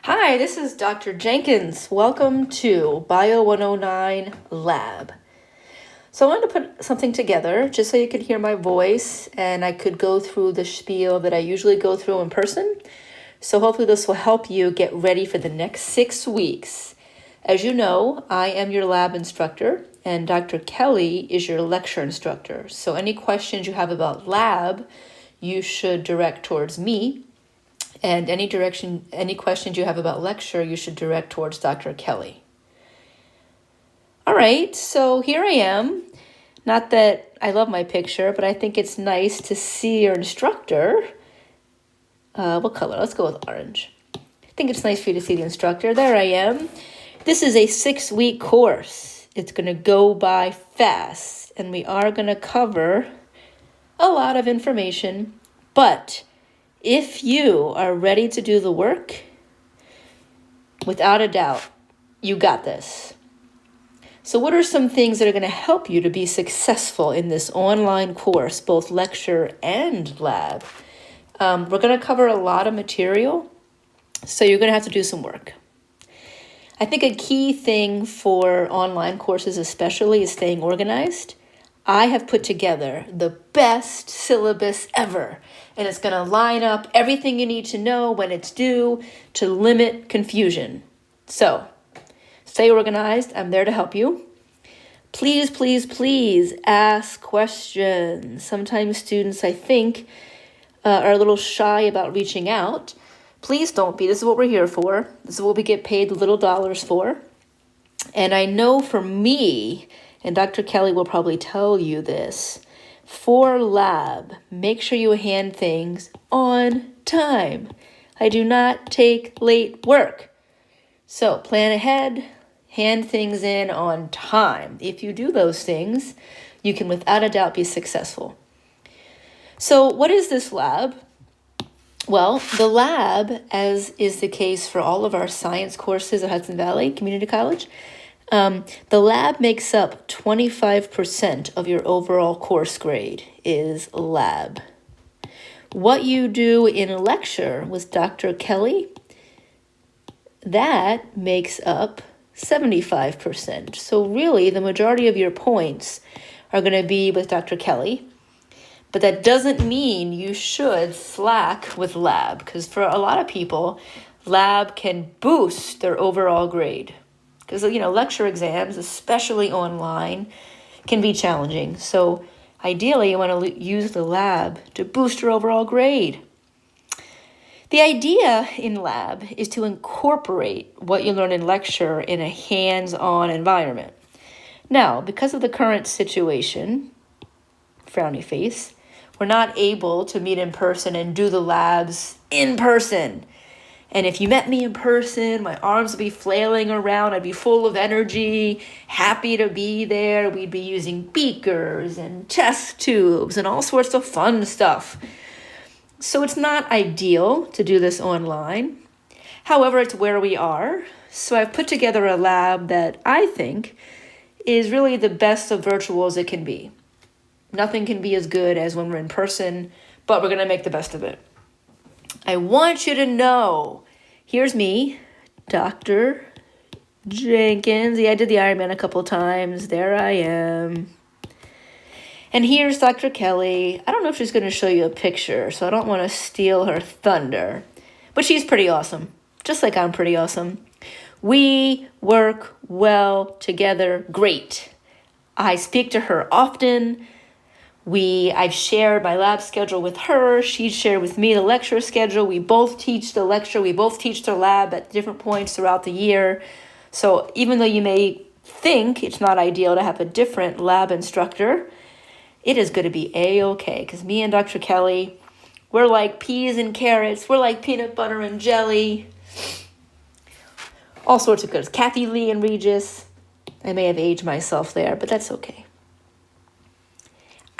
Hi, this is Dr. Jenkins. Welcome to Bio 109 Lab. So I wanted to put something together just so you could hear my voice and I could go through the spiel that I usually go through in person. So hopefully this will help you get ready for the next 6 weeks. As you know, I am your lab instructor and Dr. Kelly is your lecture instructor. So any questions you have about lab, you should direct towards me. And any questions you have about lecture, you should direct towards Dr. Kelly. All right, so here I am. Not that I love my picture, but I think it's nice to see your instructor. What color? Let's go with orange. I think it's nice for you to see the instructor. There I am. This is a 6-week course. It's going to go by fast, and we are going to cover a lot of information, but if you are ready to do the work, without a doubt, you got this. So what are some things that are going to help you to be successful in this online course, both lecture and lab? We're going to cover a lot of material, so you're going to have to do some work. I think a key thing for online courses especially is staying organized. I have put together the best syllabus ever, and it's going to line up everything you need to know when it's due to limit confusion. So, stay organized. I'm there to help you. Please, please, please ask questions. Sometimes students, I think, are a little shy about reaching out. Please don't be. This is what we're here for. This is what we get paid little dollars for. And I know for me, and Dr. Kelly will probably tell you this, for lab, make sure you hand things on time. I do not take late work. So plan ahead, hand things in on time. If you do those things, you can without a doubt be successful. So what is this lab? Well, the lab, as is the case for all of our science courses at Hudson Valley Community College, the lab makes up 25% of your overall course grade is lab. What you do in a lecture with Dr. Kelly, that makes up 75%. So really, the majority of your points are going to be with Dr. Kelly. But that doesn't mean you should slack with lab, because for a lot of people, lab can boost their overall grade. Because, lecture exams, especially online, can be challenging. So ideally, you want to use the lab to boost your overall grade. The idea in lab is to incorporate what you learn in lecture in a hands-on environment. Now, because of the current situation, frowny face, we're not able to meet in person and do the labs in person. And if you met me in person, my arms would be flailing around. I'd be full of energy, happy to be there. We'd be using beakers and test tubes and all sorts of fun stuff. So it's not ideal to do this online. However, it's where we are. So I've put together a lab that I think is really the best of virtual as it can be. Nothing can be as good as when we're in person, but we're going to make the best of it. I want you to know, here's me, Dr. Jenkins. Yeah, I did the Ironman a couple times. There I am. And here's Dr. Kelly. I don't know if she's going to show you a picture, so I don't want to steal her thunder. But she's pretty awesome, just like I'm pretty awesome. We work well together. Great. I speak to her often. I've shared my lab schedule with her. She's shared with me the lecture schedule. We both teach the lecture. We both teach the lab at different points throughout the year. So even though you may think it's not ideal to have a different lab instructor, it is going to be A-okay. Because me and Dr. Kelly, we're like peas and carrots. We're like peanut butter and jelly. All sorts of good. Kathy Lee and Regis. I may have aged myself there, but that's okay.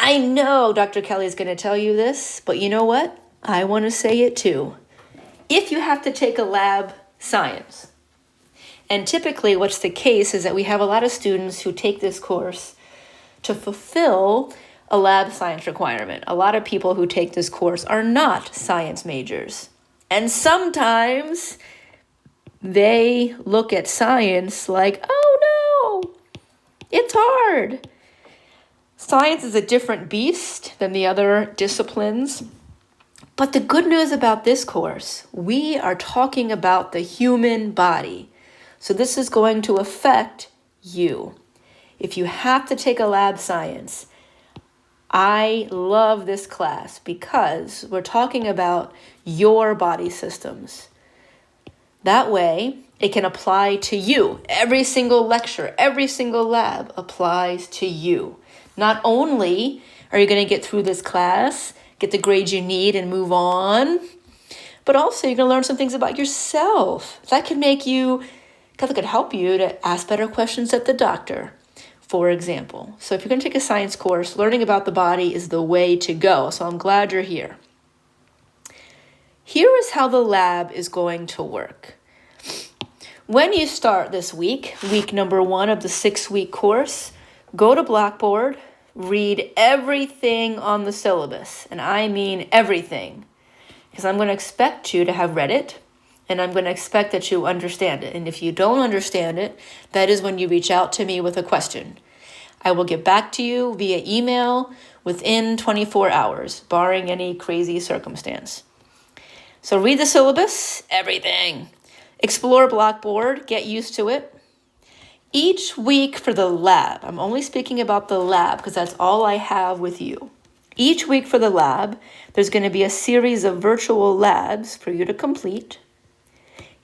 I know Dr. Kelly is going to tell you this, but you know what? I want to say it too. If you have to take a lab science, and typically what's the case is that we have a lot of students who take this course to fulfill a lab science requirement. A lot of people who take this course are not science majors. And sometimes they look at science like, oh no, it's hard. Science is a different beast than the other disciplines. But the good news about this course, we are talking about the human body. So this is going to affect you. If you have to take a lab science, I love this class because we're talking about your body systems. That way, it can apply to you. Every single lecture, every single lab applies to you. Not only are you going to get through this class, get the grades you need and move on, but also you're going to learn some things about yourself. That could help you to ask better questions at the doctor, for example. So if you're going to take a science course, learning about the body is the way to go. So I'm glad you're here. Here is how the lab is going to work. When you start this week number 1 of the 6-week course, go to Blackboard, read everything on the syllabus. And I mean everything. Because I'm going to expect you to have read it, and I'm going to expect that you understand it. And if you don't understand it, that is when you reach out to me with a question. I will get back to you via email within 24 hours, barring any crazy circumstance. So read the syllabus, everything. Explore Blackboard, get used to it. Each week for the lab, I'm only speaking about the lab because that's all I have with you. Each week for the lab, there's going to be a series of virtual labs for you to complete.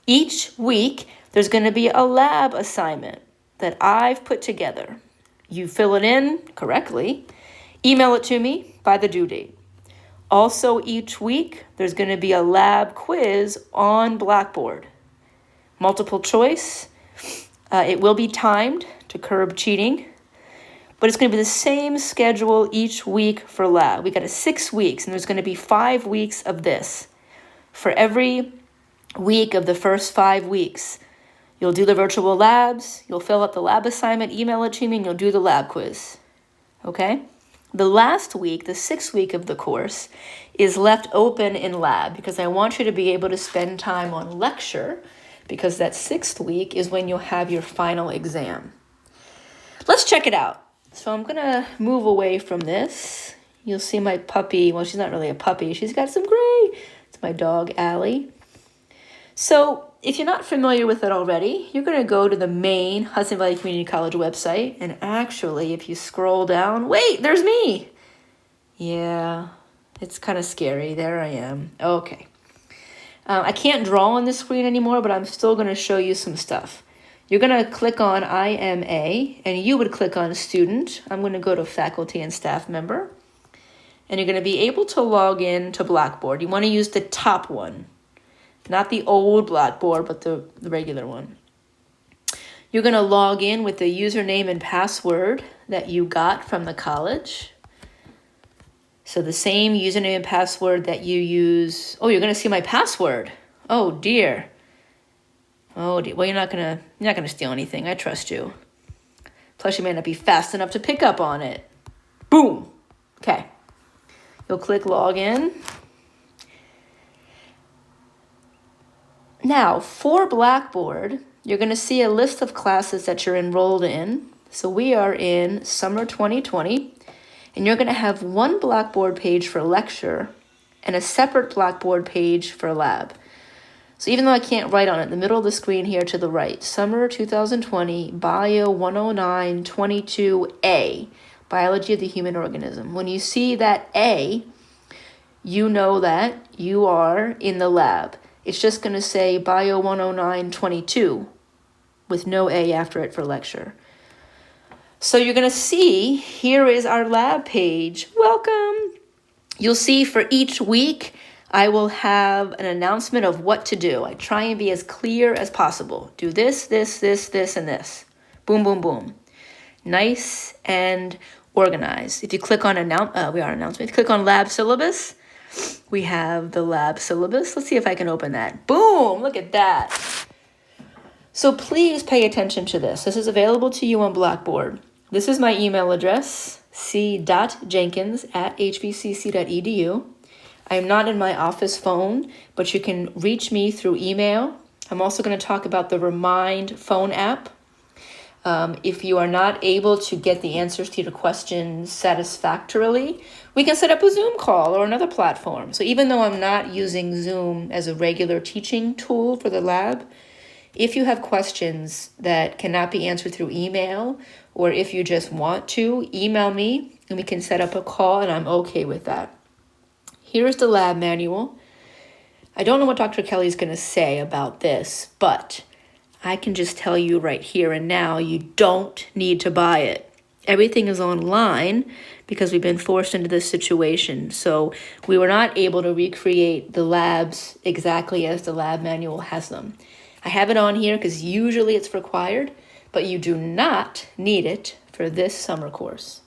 Each week, there's going to be a lab assignment that I've put together. You fill it in correctly, email it to me by the due date. Also, each week, there's going to be a lab quiz on Blackboard. Multiple choice. It will be timed to curb cheating, but it's going to be the same schedule each week for lab. We got 6 weeks, and there's going to be 5 weeks of this. For every week of the first 5 weeks, you'll do the virtual labs, you'll fill out the lab assignment, email it to me, and you'll do the lab quiz. Okay? The last week, the 6th week of the course, is left open in lab because I want you to be able to spend time on lecture, because that 6th week is when you'll have your final exam. Let's check it out. So I'm going to move away from this. You'll see my puppy. Well, she's not really a puppy. She's got some gray. It's my dog, Allie. So if you're not familiar with it already, you're going to go to the main Hudson Valley Community College website. And actually, if you scroll down, wait, there's me. Yeah, it's kind of scary. There I am. Okay. I can't draw on this screen anymore, but I'm still going to show you some stuff. You're going to click on IMA, and you would click on Student. I'm going to go to Faculty and Staff Member. And you're going to be able to log in to Blackboard. You want to use the top one. Not the old Blackboard, but the regular one. You're going to log in with the username and password that you got from the college. So the same username and password that you use. Oh, you're going to see my password. Oh, dear. Oh, dear. Well, you're not going to steal anything. I trust you. Plus, you may not be fast enough to pick up on it. Boom. Okay. You'll click Login. Now, for Blackboard, you're going to see a list of classes that you're enrolled in. So we are in summer 2020, and you're going to have one Blackboard page for lecture and a separate Blackboard page for lab. So even though I can't write on it, the middle of the screen here to the right, summer 2020, Bio 109 22A, Biology of the Human Organism. When you see that A, you know that you are in the lab. It's just going to say Bio 109 22 with no A after it for lecture. So you're going to see, here is our lab page. Welcome. You'll see for each week, I will have an announcement of what to do. I try and be as clear as possible. Do this, this, this, this, and this. Boom, boom, boom. Nice and organized. If you click on announcement, if you click on lab syllabus, we have the lab syllabus. Let's see if I can open that. Boom, look at that. So please pay attention to this. This is available to you on Blackboard. This is my email address, c.jenkins@hbcc.edu. I am not in my office phone, but you can reach me through email I'm also going to talk about the Remind phone app. If you are not able to get the answers to your questions satisfactorily, we can set up a Zoom call or another platform. So even though I'm not using Zoom as a regular teaching tool for the lab, if you have questions that cannot be answered through email, or if you just want to, email me and we can set up a call, and I'm okay with that. Here's the lab manual. I don't know what Dr. Kelly's going to say about this, but I can just tell you right here and now, you don't need to buy it. Everything is online because we've been forced into this situation. So we were not able to recreate the labs exactly as the lab manual has them. I have it on here because usually it's required, but you do not need it for this summer course.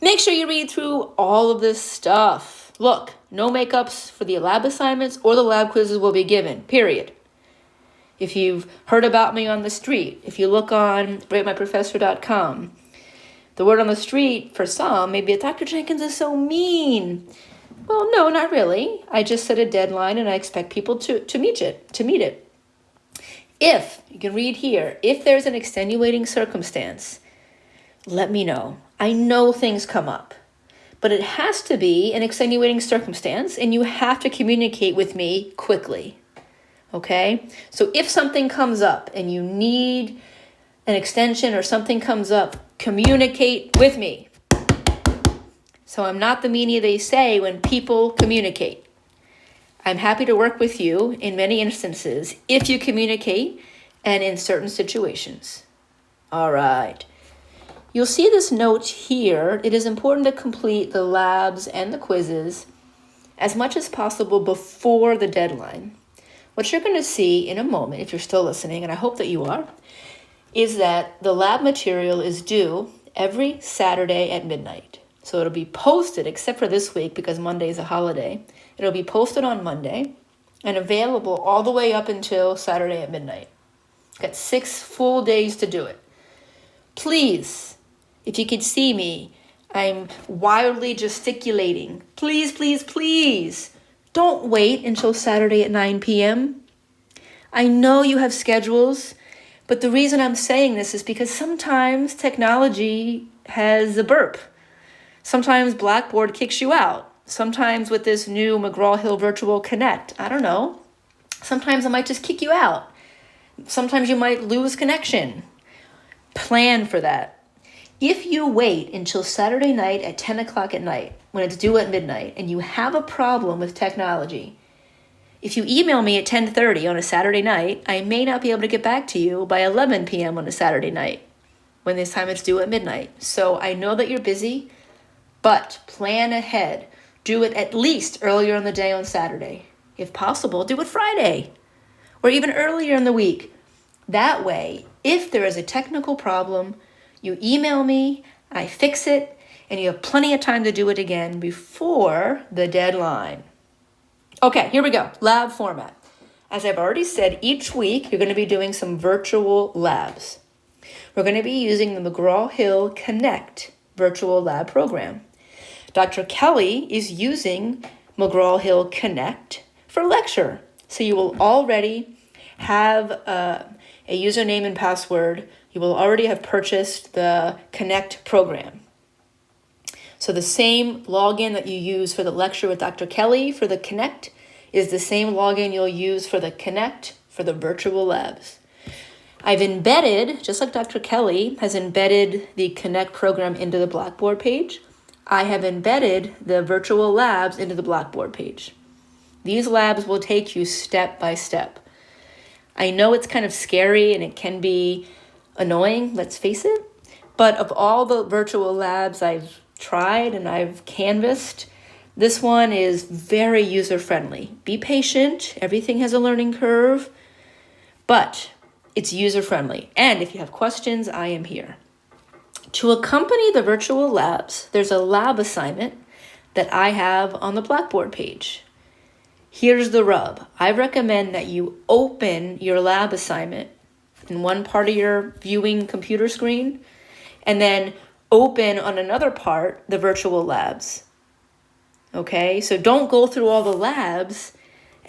Make sure you read through all of this stuff. Look, no makeups for the lab assignments or the lab quizzes will be given, period. If you've heard about me on the street, if you look on ratemyprofessor.com, the word on the street for some may be that Dr. Jenkins is so mean. Well, no, not really. I just set a deadline and I expect people to meet it. If, you can read here, if there's an extenuating circumstance, let me know. I know things come up, but it has to be an extenuating circumstance and you have to communicate with me quickly. Okay? So if something comes up and you need an extension or something comes up, communicate with me. So I'm not the meanie they say when people communicate. I'm happy to work with you in many instances if you communicate and in certain situations. All right. You'll see this note here. It is important to complete the labs and the quizzes as much as possible before the deadline. What you're going to see in a moment, if you're still listening, and I hope that you are, is that the lab material is due every Saturday at midnight. So it'll be posted, except for this week because Monday is a holiday. It'll be posted on Monday and available all the way up until Saturday at midnight. Got 6 full days to do it. Please, if you could see me, I'm wildly gesticulating. Please, please, please, don't wait until Saturday at 9 p.m. I know you have schedules, but the reason I'm saying this is because sometimes technology has a burp. Sometimes Blackboard kicks you out. Sometimes with this new McGraw-Hill Virtual Connect, I don't know. Sometimes it might just kick you out. Sometimes you might lose connection. Plan for that. If you wait until Saturday night at 10 o'clock at night, when it's due at midnight, and you have a problem with technology, if you email me at 10:30 on a Saturday night, I may not be able to get back to you by 11 p.m. on a Saturday night, when this time it's due at midnight. So I know that you're busy, but plan ahead. Do it at least earlier in the day on Saturday. If possible, do it Friday or even earlier in the week. That way, if there is a technical problem, you email me, I fix it, and you have plenty of time to do it again before the deadline. Okay, here we go. Lab format. As I've already said, each week you're going to be doing some virtual labs. We're going to be using the McGraw-Hill Connect virtual lab program. Dr. Kelly is using McGraw-Hill Connect for lecture. So you will already have a username and password. You will already have purchased the Connect program. So the same login that you use for the lecture with Dr. Kelly for the Connect is the same login you'll use for the Connect for the virtual labs. I've embedded, just like Dr. Kelly has embedded the Connect program into the Blackboard page, I have embedded the virtual labs into the Blackboard page. These labs will take you step by step. I know it's kind of scary and it can be annoying, let's face it, but of all the virtual labs I've tried and I've canvassed, this one is very user-friendly. Be patient, everything has a learning curve, but it's user-friendly. And if you have questions, I am here. To accompany the virtual labs, there's a lab assignment that I have on the Blackboard page. Here's the rub. I recommend that you open your lab assignment in one part of your viewing computer screen and then open on another part the virtual labs. Okay, so don't go through all the labs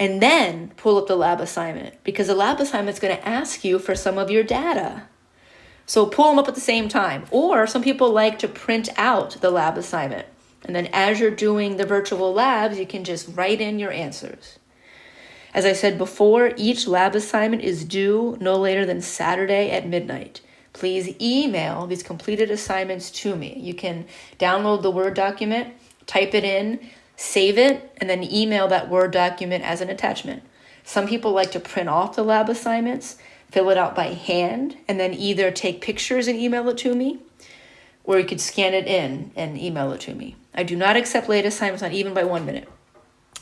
and then pull up the lab assignment, because the lab assignment is going to ask you for some of your data. So pull them up at the same time. Or some people like to print out the lab assignment. And then as you're doing the virtual labs, you can just write in your answers. As I said before, each lab assignment is due no later than Saturday at midnight. Please email these completed assignments to me. You can download the Word document, type it in, save it, and then email that Word document as an attachment. Some people like to print off the lab assignments, fill it out by hand, and then either take pictures and email it to me, or you could scan it in and email it to me. I do not accept late assignments, not even by 1 minute.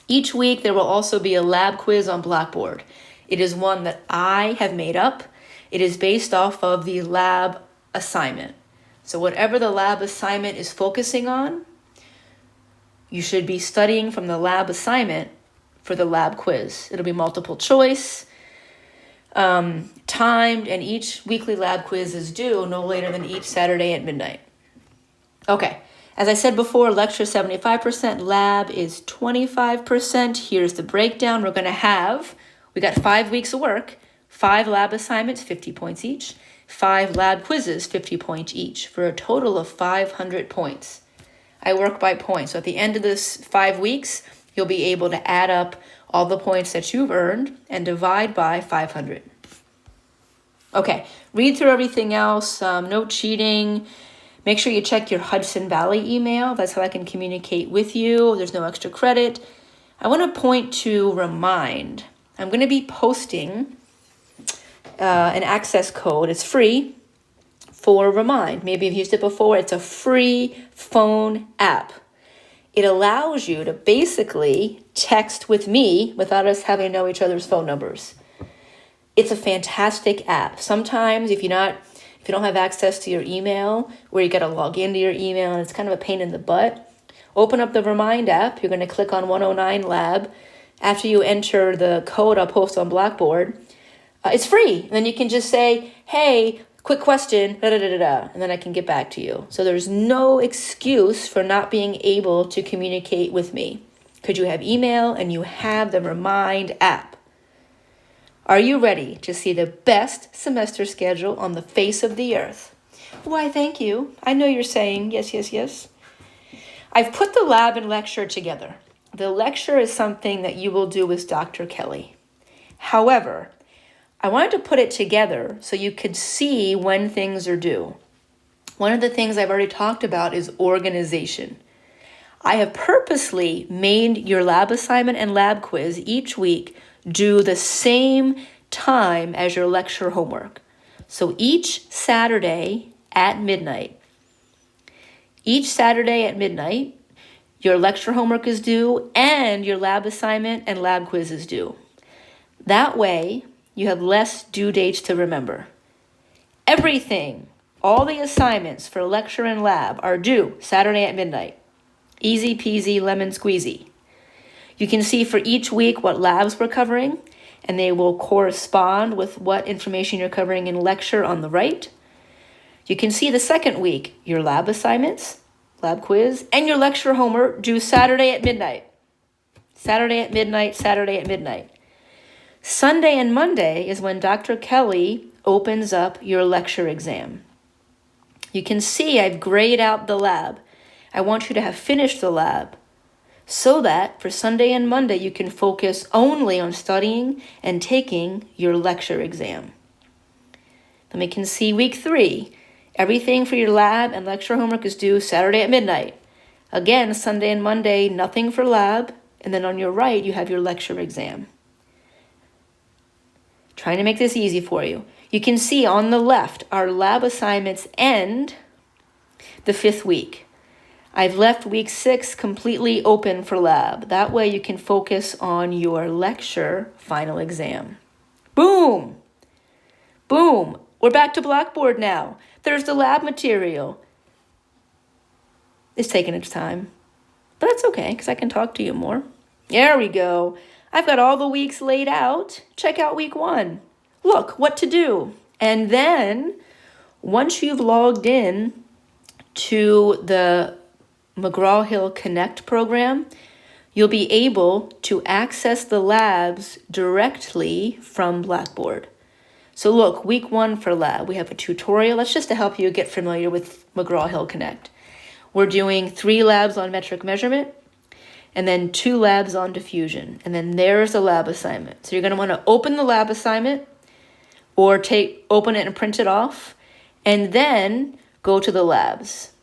Each week, there will also be a lab quiz on Blackboard. It is one that I have made up. It is based off of the lab assignment. So whatever the lab assignment is focusing on, you should be studying from the lab assignment for the lab quiz. It'll be multiple choice, timed, and each weekly lab quiz is due no later than each Saturday at midnight. Okay, as I said before, lecture 75%, lab is 25%. Here's the breakdown. We got 5 weeks of work, 5 lab assignments, 50 points each, 5 lab quizzes, 50 points each, for a total of 500 points. I work by points. So at the end of this 5 weeks, you'll be able to add up all the points that you've earned and divide by 500. Okay, read through everything else, no cheating. Make sure you check your Hudson Valley email. That's how I can communicate with you. There's no extra credit. I want to point to Remind. I'm going to be posting an access code. It's free for Remind. Maybe you've used it before. It's a free phone app. It allows you to basically text with me without us having to know each other's phone numbers. It's a fantastic app. Sometimes if you don't have access to your email, where you got to log into your email and it's kind of a pain in the butt, open up the Remind app. You're going to click on 109 Lab. After you enter the code I'll post on Blackboard, it's free. And then you can just say, hey, quick question, and then I can get back to you. So there's no excuse for not being able to communicate with me. Could you have email and you have the Remind app? Are you ready to see the best semester schedule on the face of the earth? Why, thank you. I know you're saying yes, yes, yes. I've put the lab and lecture together. The lecture is something that you will do with Dr. Kelly. However, I wanted to put it together so you could see when things are due. One of the things I've already talked about is organization. I have purposely made your lab assignment and lab quiz each week due the same time as your lecture homework. So each Saturday at midnight, your lecture homework is due and your lab assignment and lab quiz is due. That way, you have less due dates to remember. Everything, all the assignments for lecture and lab are due Saturday at midnight. Easy peasy lemon squeezy. You can see for each week what labs we're covering, and they will correspond with what information you're covering in lecture on the right. You can see the second week, your lab assignments, lab quiz, and your lecture homework due Saturday at midnight. Saturday at midnight, Saturday at midnight. Sunday and Monday is when Dr. Kelly opens up your lecture exam. You can see I've grayed out the lab. I want you to have finished the lab so that for Sunday and Monday you can focus only on studying and taking your lecture exam. Then we can see week 3. Everything for your lab and lecture homework is due Saturday at midnight. Again, Sunday and Monday, nothing for lab. And then on your right, you have your lecture exam. Trying to make this easy for you. You can see on the left, our lab assignments end the 5th week. I've left week 6 completely open for lab. That way you can focus on your lecture final exam. Boom! Boom! We're back to Blackboard now. There's the lab material. It's taking its time. But that's okay, because I can talk to you more. There we go. I've got all the weeks laid out. Check out week 1. Look, what to do. And then, once you've logged in to the McGraw-Hill Connect program, you'll be able to access the labs directly from Blackboard. So look, week 1 for lab, we have a tutorial. That's just to help you get familiar with McGraw-Hill Connect. We're doing 3 labs on metric measurement, and then 2 labs on diffusion. And then there's a lab assignment. So you're going to want to open the lab assignment or open it and print it off, and then go to the labs.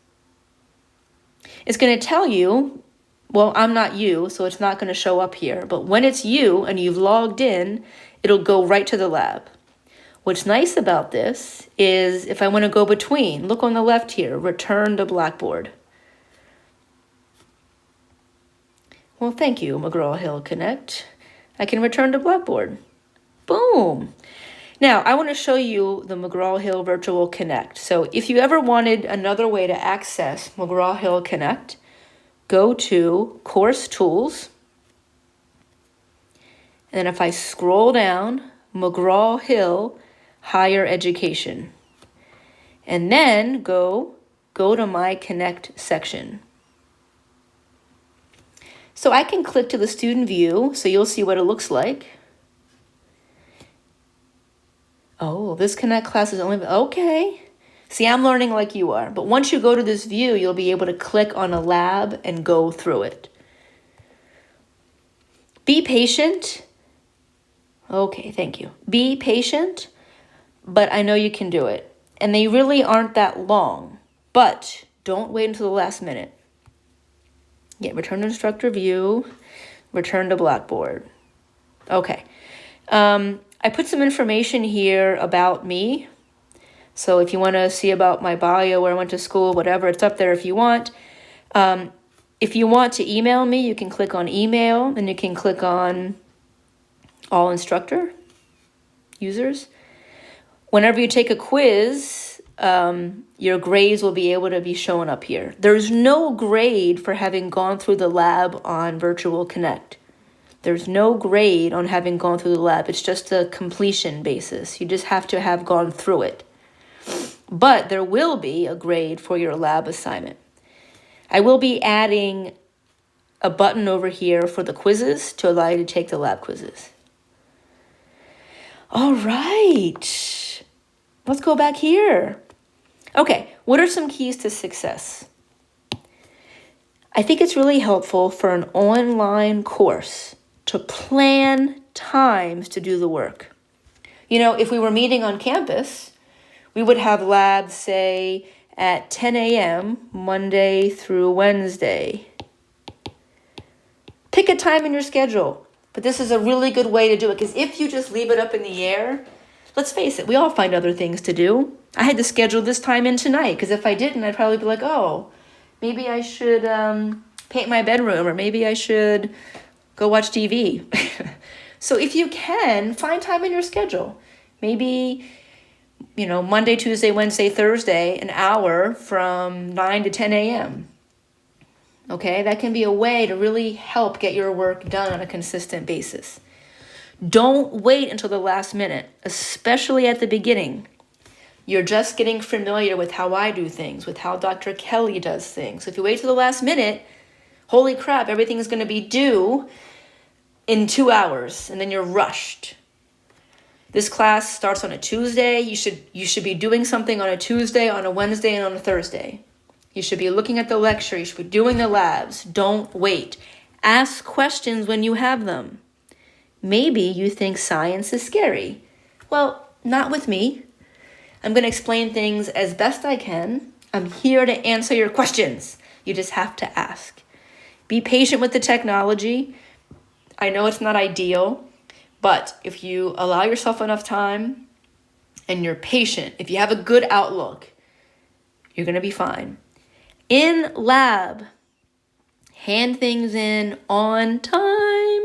It's going to tell you, well, I'm not you, so it's not going to show up here. But when it's you and you've logged in, it'll go right to the lab. What's nice about this is if I want to go between, look on the left here, return to Blackboard. Well, thank you, McGraw-Hill Connect. I can return to Blackboard. Boom. Now, I want to show you the McGraw-Hill Virtual Connect. So if you ever wanted another way to access McGraw-Hill Connect, go to Course Tools. And then if I scroll down, McGraw-Hill Higher Education. And then go to my Connect section. So I can click to the student view, so you'll see what it looks like. Oh, this Connect class is only, okay. See, I'm learning like you are. But once you go to this view, you'll be able to click on a lab and go through it. Be patient. Okay, thank you. Be patient, but I know you can do it. And they really aren't that long, but don't wait until the last minute. Yeah, return to instructor view, return to Blackboard. Okay. I put some information here about me. So if you want to see about my bio, where I went to school, whatever, it's up there if you want. If you want to email me, you can click on email, and you can click on all instructor users. Whenever you take a quiz, your grades will be able to be shown up here. There's no grade for having gone through the lab on Virtual Connect. There's no grade on having gone through the lab. It's just a completion basis. You just have to have gone through it. But there will be a grade for your lab assignment. I will be adding a button over here for the quizzes to allow you to take the lab quizzes. All right. Let's go back here. Okay, what are some keys to success? I think it's really helpful for an online course to plan times to do the work. You know, if we were meeting on campus, we would have labs, say, at 10 a.m. Monday through Wednesday. Pick a time in your schedule. But this is a really good way to do it, because if you just leave it up in the air, let's face it, we all find other things to do. I had to schedule this time in tonight, because if I didn't, I'd probably be like, oh, maybe I should paint my bedroom, or maybe I should go watch TV. So if you can, find time in your schedule. Maybe, you know, Monday, Tuesday, Wednesday, Thursday, an hour from 9 to 10 a.m. Okay, that can be a way to really help get your work done on a consistent basis. Don't wait until the last minute, especially at the beginning. You're just getting familiar with how I do things, with how Dr. Kelly does things. So if you wait till the last minute, holy crap, everything's going to be due in 2 hours, and then you're rushed. This class starts on a Tuesday. You should be doing something on a Tuesday, on a Wednesday, and on a Thursday. You should be looking at the lecture. You should be doing the labs. Don't wait. Ask questions when you have them. Maybe you think science is scary. Well, not with me. I'm going to explain things as best I can. I'm here to answer your questions. You just have to ask. Be patient with the technology. I know it's not ideal, but if you allow yourself enough time and you're patient, if you have a good outlook, you're going to be fine. In lab, hand things in on time!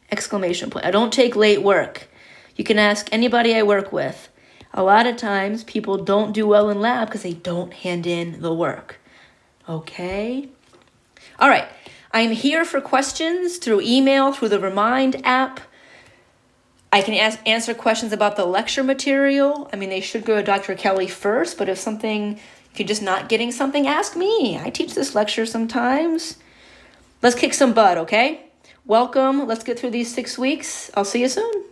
Exclamation point. I don't take late work. You can ask anybody I work with. A lot of times people don't do well in lab because they don't hand in the work. Okay? All right. I'm here for questions through email, through the Remind app. I can answer questions about the lecture material. I mean, they should go to Dr. Kelly first, but if you're just not getting something, ask me. I teach this lecture sometimes. let's kick some butt, okay? Welcome. Let's get through these 6 weeks. I'll see you soon.